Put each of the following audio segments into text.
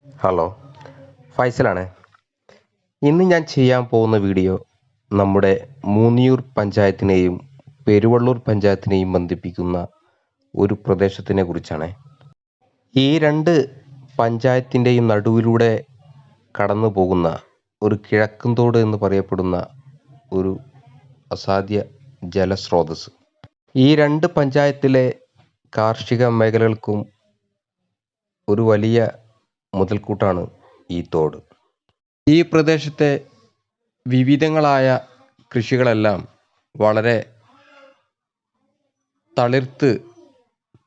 Hello, ഫൈസലാണ്. ഇന്ന് ഞാൻ ചെയ്യാൻ പോകുന്ന വീഡിയോ നമ്മുടെ മൂന്നിയൂർ പഞ്ചായത്തിനെയും പെരുവള്ളൂർ പഞ്ചായത്തിനെയും ബന്ധിപ്പിക്കുന്ന ഒരു പ്രദേശത്തിനെ കുറിച്ചാണ്. ഈ രണ്ട് പഞ്ചായത്തിൻ്റെയും നടുവിലൂടെ കടന്നു പോകുന്ന ഒരു കിഴക്കുംതോട് എന്ന് പറയപ്പെടുന്ന ഒരു അസാധ്യ ജലസ്രോതസ്. ഈ രണ്ട് പഞ്ചായത്തിലെ കാർഷിക മേഖലകൾക്കും ഒരു വലിയ മുതൽക്കൂട്ടാണ് ഈ തോട്. ഈ പ്രദേശത്തെ വിവിധങ്ങളായ കൃഷികളെല്ലാം വളരെ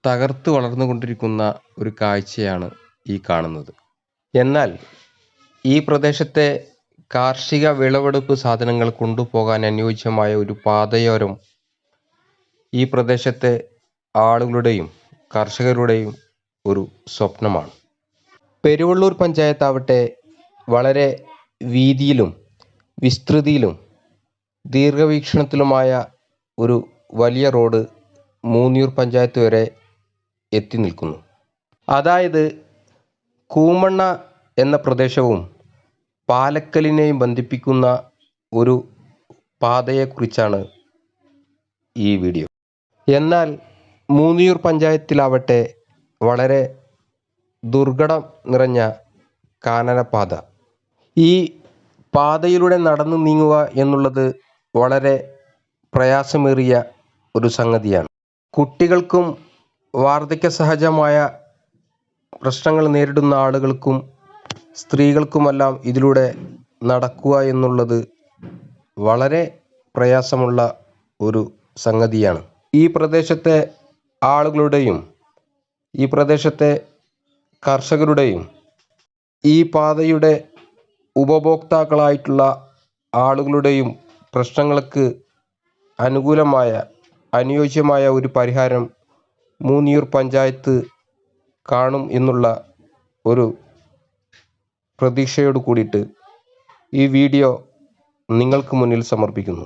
തകർത്ത് വളർന്നുകൊണ്ടിരിക്കുന്ന ഒരു കാഴ്ചയാണ് ഈ കാണുന്നത്. എന്നാൽ ഈ പ്രദേശത്തെ കാർഷിക വിളവെടുപ്പ് സാധനങ്ങൾ കൊണ്ടുപോകാൻ അനുയോജ്യമായ ഒരു പാതയോരം ഈ പ്രദേശത്തെ ആളുകളുടെയും കർഷകരുടെയും ഒരു സ്വപ്നമാണ്. പെരുവള്ളൂർ പഞ്ചായത്താവട്ടെ വളരെ വീതിയിലും വിസ്തൃതിയിലും ദീർഘവീക്ഷണത്തിലുമായ ഒരു വലിയ റോഡ് മൂന്നിയൂർ പഞ്ചായത്ത് വരെ എത്തി നിൽക്കുന്നു. അതായത് കൂമണ്ണ എന്ന പ്രദേശവും പാലക്കലിനെയും ബന്ധിപ്പിക്കുന്ന ഒരു പാതയെക്കുറിച്ചാണ് ഈ വീഡിയോ. എന്നാൽ മൂന്നിയൂർ പഞ്ചായത്തിലാവട്ടെ വളരെ ദുർഘടം നിറഞ്ഞ കാനനപാത. ഈ പാതയിലൂടെ നടന്നു നീങ്ങുക എന്നുള്ളത് വളരെ പ്രയാസമേറിയ ഒരു സംഗതിയാണ്. കുട്ടികൾക്കും വാർദ്ധക്യ സഹജമായ പ്രശ്നങ്ങൾ നേരിടുന്ന ആളുകൾക്കും സ്ത്രീകൾക്കുമെല്ലാം ഇതിലൂടെ നടക്കുക എന്നുള്ളത് വളരെ പ്രയാസമുള്ള ഒരു സംഗതിയാണ്. ഈ പ്രദേശത്തെ ആളുകളുടെയും ഈ പ്രദേശത്തെ കർഷകരുടെയും ഈ പാതയുടെ ഉപഭോക്താക്കളായിട്ടുള്ള ആളുകളുടെയും പ്രശ്നങ്ങൾക്ക് അനുയോജ്യമായ ഒരു പരിഹാരം മൂന്നിയൂർ പഞ്ചായത്ത് കാണും എന്നുള്ള ഒരു പ്രതീക്ഷയോട് കൂടിയിട്ട് ഈ വീഡിയോ നിങ്ങൾക്ക് മുന്നിൽ സമർപ്പിക്കുന്നു.